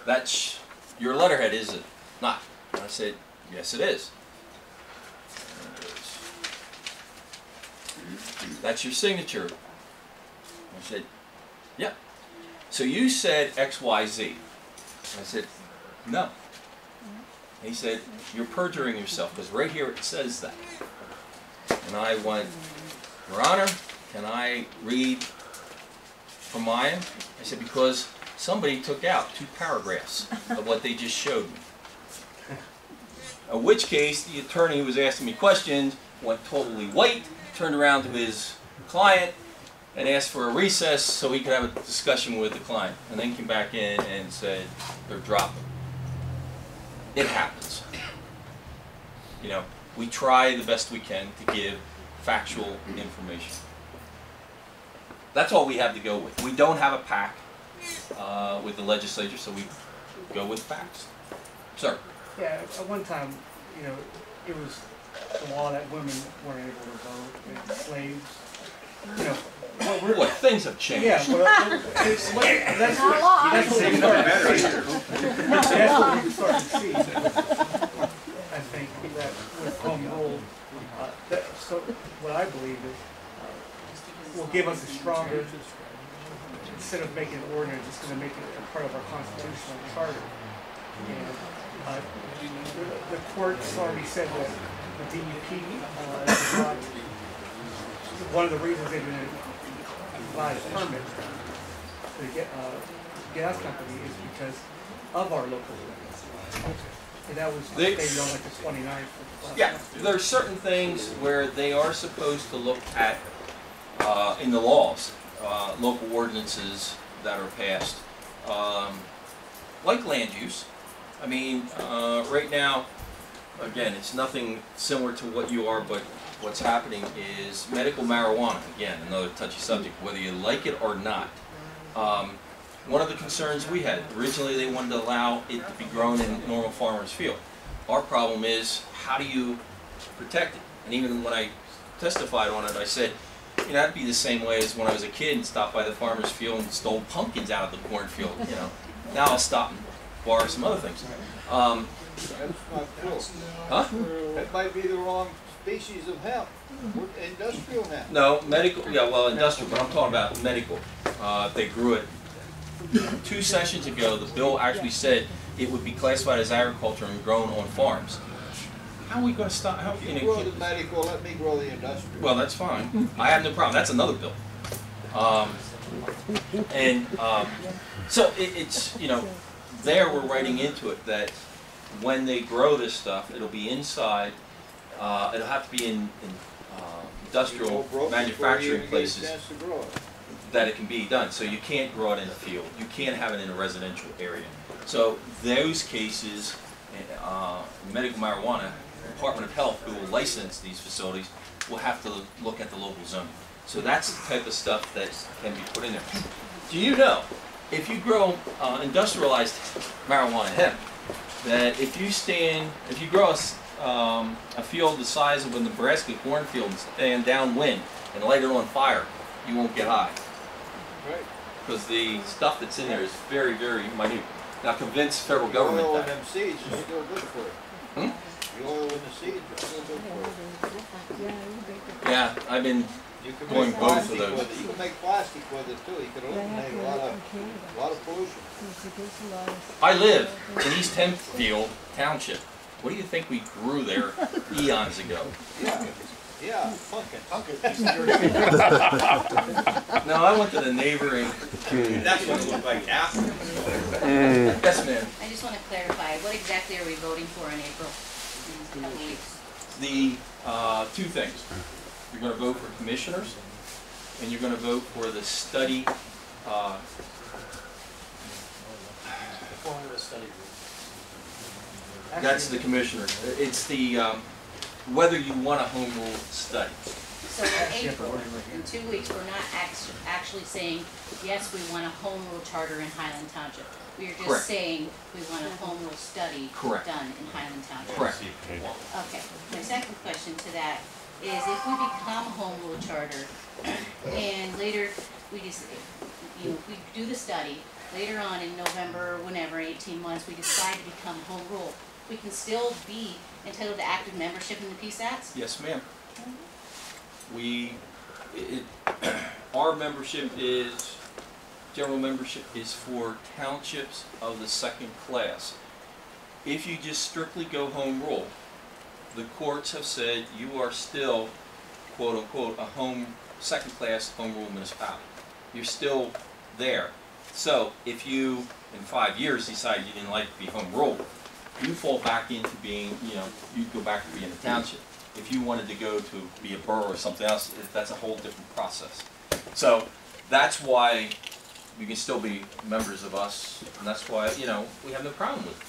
That's your letterhead, is it not? And I said, yes, it is. That's your signature. I said, yeah. So you said X, Y, Z. I said, no. He said, you're perjuring yourself, because right here it says that. And I went, Your Honor, can I read from mine? I said, because somebody took out 2 paragraphs of what they just showed me. In which case, the attorney who was asking me questions went totally white, turned around to his client, and asked for a recess so he could have a discussion with the client. And then came back in and said, they're dropping. It happens. You know, we try the best we can to give factual information. That's all we have to go with. We don't have a pack with the legislature, so we go with facts. Sir? Yeah, at one time, you know, it was the law that women weren't able to vote, and slaves, you know. What, things have changed. Yeah, well, that's what we start to see. I think that with home rule, so what I believe is will give us a stronger, instead of making an ordinance, it's going to make it a part of our constitutional charter. And the court's already said that the DEP is not, one of the reasons they've been provide a permit to the gas company is because of our local ordinance. And that was stated on like the 29th. Yeah, there are certain things where they are supposed to look at in the laws, local ordinances that are passed, like land use. I mean, right now, again, it's nothing similar to what you are, but what's happening is medical marijuana, again, another touchy subject, whether you like it or not. One of the concerns we had, originally they wanted to allow it to be grown in normal farmer's field. Our problem is, how do you protect it? And even when I testified on it, I said, you know, that'd be the same way as when I was a kid and stopped by the farmer's field and stole pumpkins out of the cornfield, you know. Now I'll stop and borrow some other things. That's not true. Huh? That might be the wrong species of hemp. Industrial hemp. No, medical, yeah, well, industrial, but I'm talking about medical. They grew it. 2 sessions ago, the bill actually said it would be classified as agriculture and grown on farms. How are we going to stop? How, you grow the medical, let me grow the industrial. Well, that's fine. I have no problem. That's another bill. So it's, you know, there we're writing into it that when they grow this stuff, it'll be inside, it'll have to be in industrial manufacturing places that it can be done. So you can't grow it in a field. You can't have it in a residential area. So those cases, medical marijuana, Department of Health, who will license these facilities, will have to look at the local zoning. So that's the type of stuff that can be put in there. Do you know, if you grow industrialized marijuana hemp, that if you grow a field the size of a Nebraska cornfield and stand downwind and light it on fire, you won't get high. Right. Because the stuff that's in there is very, very minute. Now convince federal government the oil that. in them seeds is still good for it. The oil in the seeds is still good for it. Yeah, I've been You can going make both of plastic those. with it. You can make plastic with it too. You can eliminate a lot of pollution. I live in East Hempfield Township. What do you think we grew there eons ago? Yeah, pumpkin. No, I went to the neighboring community. That's what it looked like after. Yes, ma'am. I just want to clarify, what exactly are we voting for in April? In a couple weeks. The 2 things. You're going to vote for commissioners, and you're going to vote for the study. That's the commissioner. It's the whether you want a home rule study. So in April, in 2 weeks, we're not actually saying, yes, we want a home rule charter in Highland Township. We are just Correct. saying we want a home rule study Correct. done in Highland Township. Correct. Okay. My second question to that is, if we become a home rule charter and later we just, you know, we do the study later on in November, whenever, 18 months, we decide to become home rule, we can still be entitled to active membership in the PSATS? Yes, ma'am. Our membership is, general membership is for townships of the second class. If you just strictly go home rule, the courts have said you are still, quote unquote, a second class home rule municipality. You're still there. So if you, in 5 years, decide you didn't like to be home rule, you fall back into being, you go back to being a township. If you wanted to go to be a borough or something else, that's a whole different process. So that's why you can still be members of us, and that's why, we have no problem with it.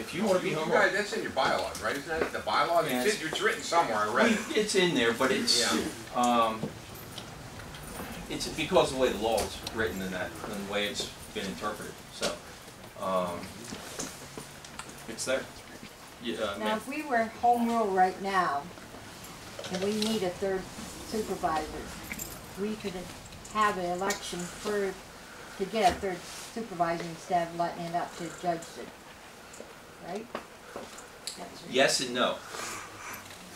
If you want to be home rule. That's in your bylaws, right? Isn't that the bylaws? Yeah, It's written somewhere, I read it. It's in there, but it's, it's because of the way the law is written and the way it's been interpreted. So, it's there. Now, if we were home rule right now, and we need a third supervisor, we could have an election to get a third supervisor instead of letting it up to Judge, right? Yes and no.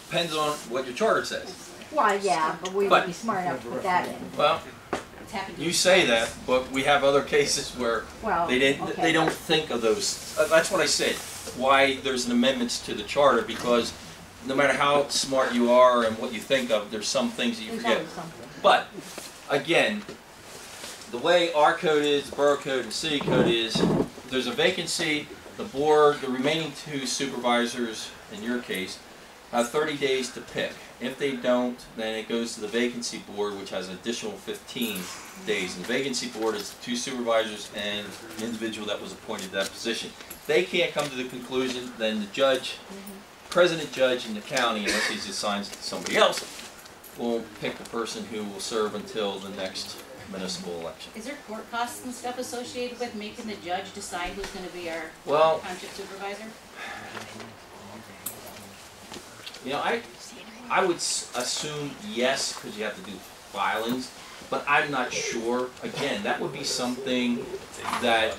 Depends on what your charter says. Well, yeah, but we would be smart enough to put that in. Well, you say that, but we have other cases where Well, they don't think of those. That's what I said. Why there's an amendments to the charter, because no matter how smart you are and what you think of, there's some things that you There's forget. always something. But again, the way our code is, the borough code and the city code is, if there's a vacancy, the board, the remaining 2 supervisors, in your case, have 30 days to pick. If they don't, then it goes to the vacancy board, which has an additional 15 days. And the vacancy board is 2 supervisors and an individual that was appointed to that position. They can't come to the conclusion, then the judge, president judge in the county, unless he's assigned to somebody else, will pick the person who will serve until the next municipal election. Is there court costs and stuff associated with making the judge decide who's going to be our township supervisor? I would assume yes, because you have to do filings, but I'm not sure. Again, that would be something that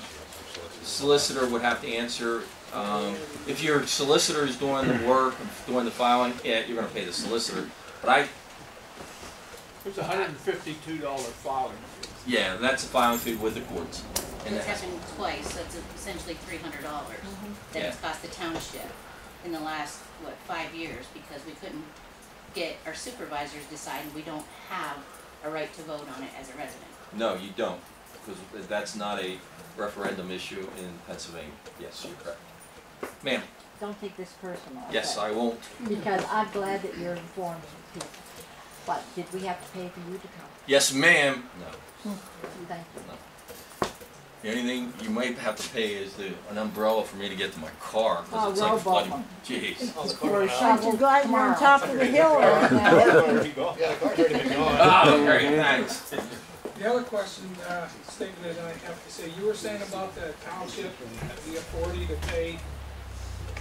solicitor would have to answer. If your solicitor is doing the work, doing the filing, yeah, you're going to pay the solicitor. But There's a $152 filing fee. yeah, that's a filing fee with the courts. And It's happened twice, so it's essentially $300 that it's cost the township in the last, 5 years, because we couldn't get our supervisors deciding we don't have a right to vote on it as a resident. No, you don't, because that's not a referendum issue in Pennsylvania. Yes, you're correct. Ma'am. Don't take this personal. Yes, okay? I won't. Because I'm glad that you're informed people. But did we have to pay for you to come? Yes, ma'am. No. Thank you. No. The only thing you might have to pay is an umbrella for me to get to my car, because it's like flooding. Jeez. Or a shovel gliding on top of the hill. Yeah, the car's already been gone. Oh, great, thanks. The other question, statement that I have to say, you were saying about the township, the authority to pay,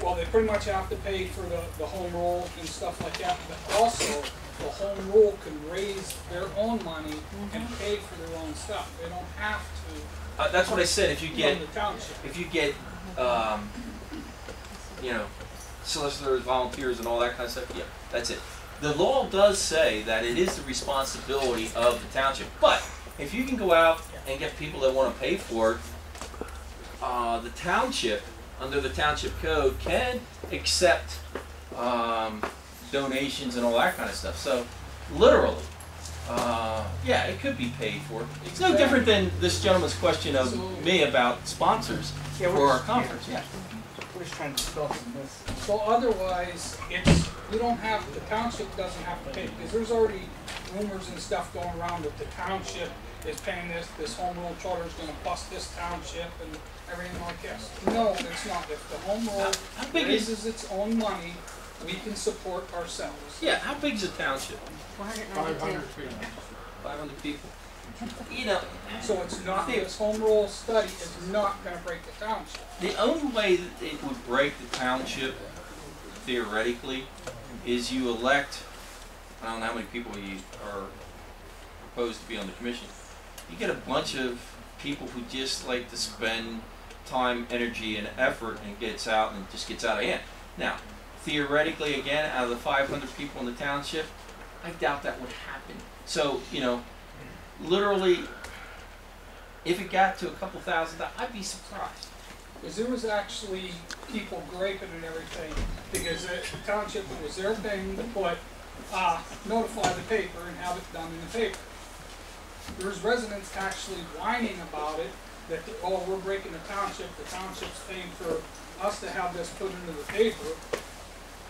well, they pretty much have to pay for the home rule and stuff like that, but also the home rule can raise their own money and pay for their own stuff. They don't have to. That's what I said. If you get, From the township. solicitors, volunteers, and all that kind of stuff, yeah, that's it. The law does say that it is the responsibility of the township, but if you can go out and get people that want to pay for it, the township, under the township code, can accept donations and all that kind of stuff. So, literally, yeah, it could be paid for. It's no different than this gentleman's question of me about sponsors for our conference. Yeah. We're just trying to dispel some myths. So otherwise, the township doesn't have to pay, because there's already rumors and stuff going around that the township is paying this home rule charter is gonna bust this township and everything like this. No, it's not. If the home rule How big is raises its own money, we can support ourselves. Yeah, how big is a township? 500 feet. 500 people. So it's not, this home rule study is not gonna break the township. The only way that it would break the township, theoretically, is you elect, I don't know how many people you are proposed to be on the commission. You get a bunch of people who just like to spend time, energy, and effort and gets out and just gets out of hand. Now, theoretically, again, out of the 500 people in the township, I doubt that would happen. So, you know, literally, if it got to a couple thousand, I'd be surprised. Because there was actually people griping and everything, because the township, it was their thing to put, notify the paper and have it done in the paper. There's residents actually whining about it, that, oh, we're breaking the township's paying for us to have this put into the paper.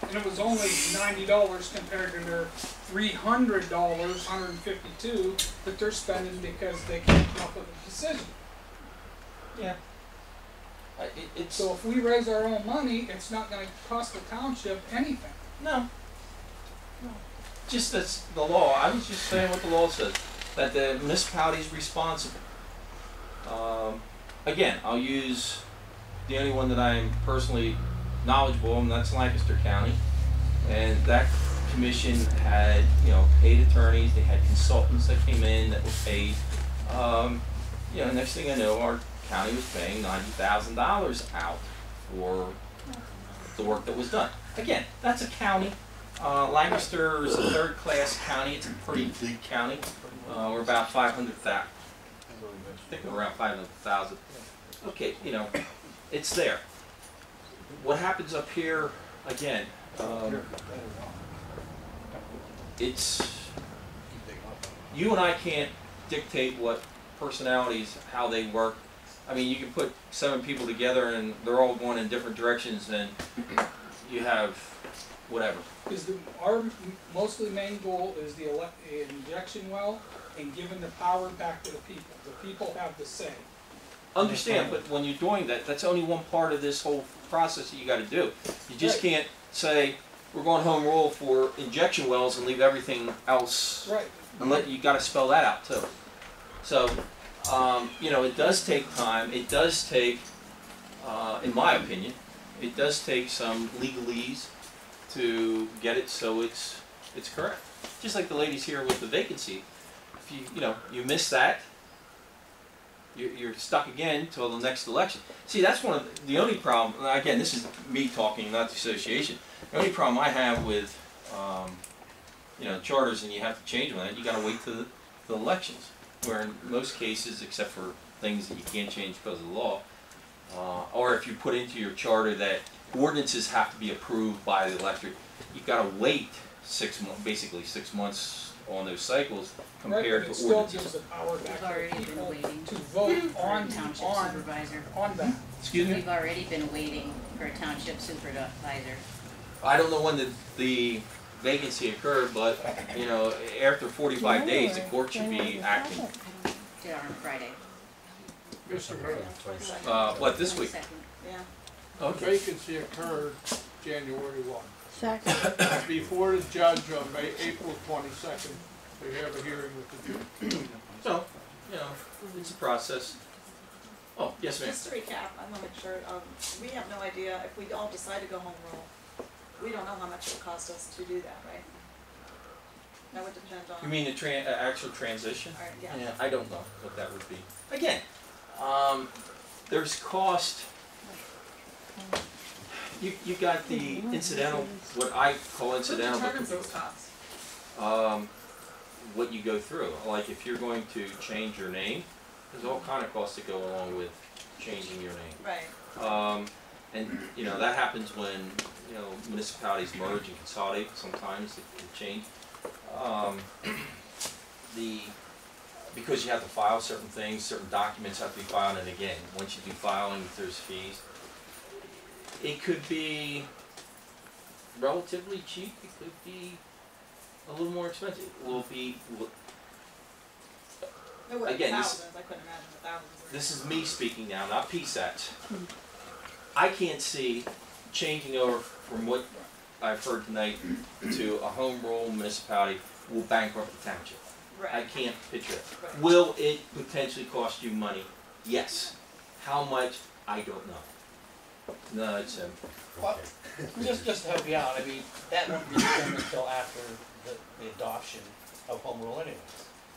And it was only $90 compared to their $300, $152 that they're spending because they can't come up with a decision. Yeah. It's So if we raise our own money, it's not gonna cost the township anything. no. Just that's the law. I was just saying what the law says, that the municipality is responsible. Again, I'll use the only one that I'm personally knowledgeable, and that's Lancaster County. And that commission had, you know, paid attorneys. They had consultants that came in that were paid. You know, next thing I know, our county was paying $90,000 out for the work that was done. Again, that's a county. Lancaster is a third-class county. It's a pretty big county. We're about 500,000. I think we're around 500,000. Okay, you know, it's there. What happens up here, again, it's, you and I can't dictate what personalities, how they work. I mean, you can put 7 people together and they're all going in different directions, and you have whatever. Because our mostly main goal is the injection well and giving the power back to the people. The people have the say. Understand, but when you're doing that, that's only one part of this whole process that you got to do. You just can't say we're going home rule for injection wells and leave everything else. Right. And you got to spell that out too. So, you know, it does take time. It does take, in my opinion, it does take some legalese to get it so it's correct. Just like the ladies here with the vacancy. If you miss that, you're stuck again till the next election. See, that's one of the only problem. Again, this is me talking, not the association. The only problem I have with you know, charters, and you have to change them, you got to wait till the elections. Where in most cases, except for things that you can't change because of the law, or if you put into your charter that ordinances have to be approved by the electorate, you've got to wait 6 months, basically 6 months on those cycles compared Right, to ordinances. It still gives the power back We've to already the been people waiting to vote for a township supervisor. on that. Excuse me? We've already been waiting for a township supervisor. I don't know when the vacancy occurred, but you know, after 45 days, the court should be acting. Did on Friday. Mr. Mayor, What, this week? 22nd. Yeah. the Okay. vacancy occurred January 1. Second. Before the judge on April 22nd, they have a hearing with the judge. So, you know, it's a process. Oh, yes, ma'am. Just to recap, I want to make sure, we have no idea if we all decide to go home rule. We don't know how much it will cost us to do that, right? That would depend on. You mean the actual transition? Or, yeah. Yeah, I don't know what that would be. Again, there's cost. You got the incidental, what I call incidental, Who but determines those costs? what you go through. Like if you're going to change your name, there's all kind of costs that go along with changing your name. Right. And you know that happens when you know municipalities merge and consolidate. Sometimes it can change. Because you have to file certain things, certain documents have to be filed, and again, once you do filing, there's fees. It could be relatively cheap. It could be a little more expensive. Will be. There were Again, thousands, I couldn't imagine the thousands. This is me speaking now, not P.S.A.T.S. I can't see changing over from what I've heard tonight to a home rule municipality will bankrupt the township. I Right. can't picture it. Right. Will it potentially cost you money? Yes. How much? I don't know. No, it's Well, just to help you out, I mean, that won't be determined until after the adoption of home rule anyways.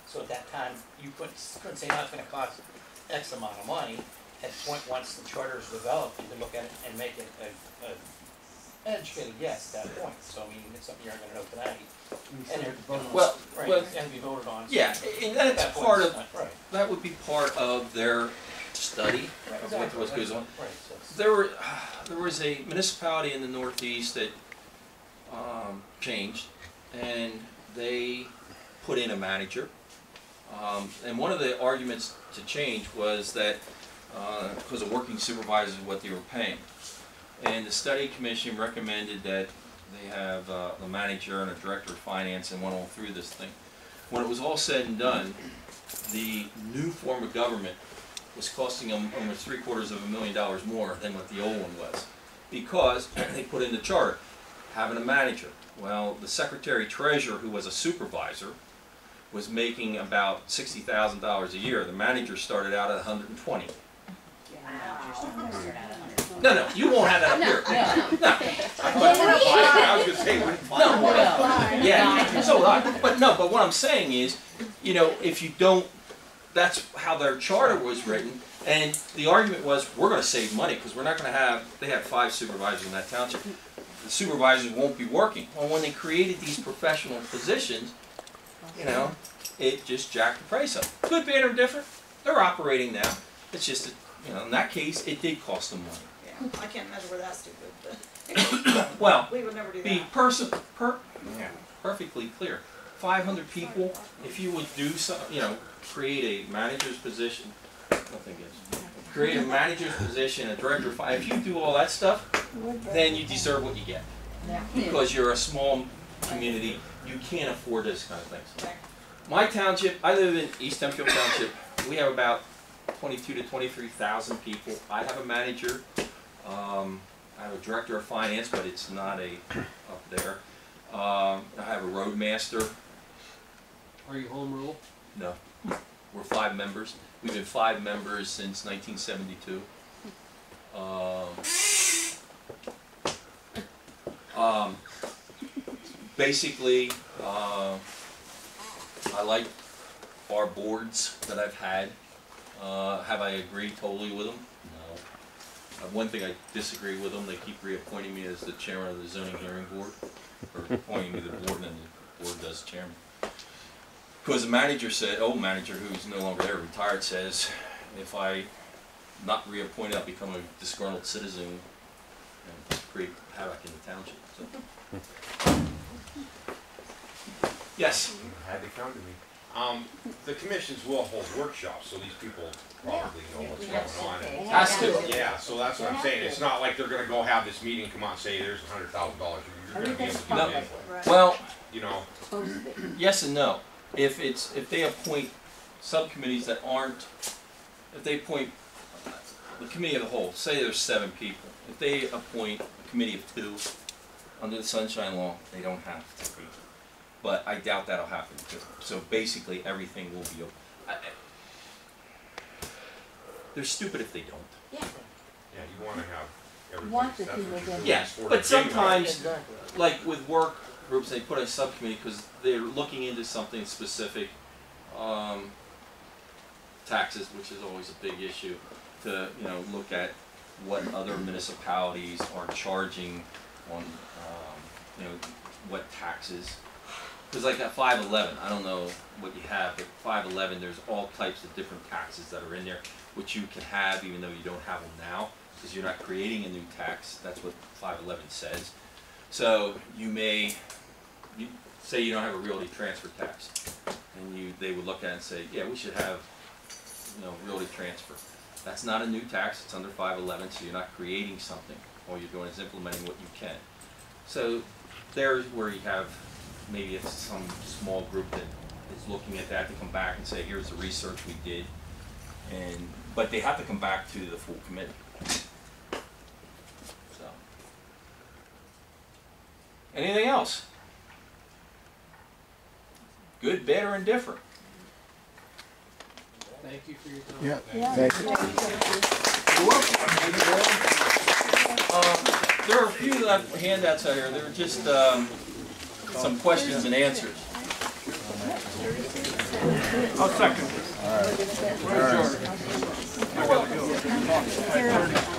So at that time, you couldn't say, no, it's gonna cost X amount of money. At the point, once the charter is developed, you can look at it and make it an educated guess at that point. So, I mean, it's something you're not gonna know tonight. And Well, right, well, and be voted on. So yeah, and that's at that point, part it's of, not- Right. that would be part of their study Right, of exactly. what goes on. Right, so it's- There was a municipality in the Northeast that changed, and they put in a manager. And one of the arguments to change was that because of working supervisors, what they were paying. And the study commission recommended that they have a manager and a director of finance and went all through this thing. When it was all said and done, the new form of government was costing them almost $750,000 more than what the old one was, because they put in the charter having a manager. Well, the secretary treasurer, who was a supervisor, was making about $60,000 a year. The manager started out at $120,000. No, you won't have that up here. I was gonna say, Yeah, so would I. But what I'm saying is, you know, if you don't, that's how their charter was written, and the argument was, we're gonna save money, because we're not gonna have, they had 5 supervisors in that township. The supervisors won't be working. Well, when they created these professional positions, you know, it just jacked the price up. Good, bad, or different, they're operating now. It's just that, you know, in that case, it did cost them money. Yeah, I can't imagine where that's stupid, but Well, we would never do be that. perfectly clear. 500 people, if you would do some, you know, create a manager's position, nothing is. Create a manager's position, a director of finance, if you do all that stuff, then you deserve what you get. Because you're a small community, you can't afford this kind of things. Right. My township, I live in East Hempfield Township, we have about 22,000 to 23,000 people. I have a manager, I have a director of finance, but it's not up there. I have a roadmaster. Are you home rule? No, we're 5 members. We've been 5 members since 1972. Basically, I like our boards that I've had. Have I agreed totally with them? No. One thing I disagree with them, they keep reappointing me as the chairman of the zoning hearing board, or appointing me to the board, and then the board does chairman. Because the manager said, old manager who's no longer there, retired, says, if I not reappointed, I'll become a disgruntled citizen and create havoc in the township. So. Yes? Had to come to me. The commissions will hold workshops, so these people probably know what's going on. And- Has to. Yeah, so that's what I'm saying. It's not like they're gonna go have this meeting, come out and say, there's $100,000. You're gonna be able to do No. it, Right. Well, you know. yes and no. If they appoint subcommittees that aren't, if they appoint the committee of the whole, say there's 7 people, if they appoint a committee of 2 under the Sunshine Law, they don't have to be. But I doubt that'll happen too. So basically, everything will be open. They're stupid if they don't. Yeah, you wanna have everybody. Want the that's what people you're to- doing Yeah, this for but to begin with. sometimes, like with work groups, they put a subcommittee because they're looking into something specific, taxes, which is always a big issue, to, you know, look at what other municipalities are charging on, you know, what taxes. Because like at 511, I don't know what you have, but 511, there's all types of different taxes that are in there, which you can have even though you don't have them now, because you're not creating a new tax. That's what 511 says. So you may, say you don't have a realty transfer tax, and they would look at it and say, yeah, we should have, you know, realty transfer. That's not a new tax, it's under 511, so you're not creating something. All you're doing is implementing what you can. So there's where you have, maybe it's some small group that is looking at that to come back and say, here's the research we did. But they have to come back to the full committee. So. Anything else? Good, bad, or indifferent? Thank you for your time. Yeah. There are a few handouts out here. They're just some questions and answers. I'll second this. We're adjourned. I gotta go.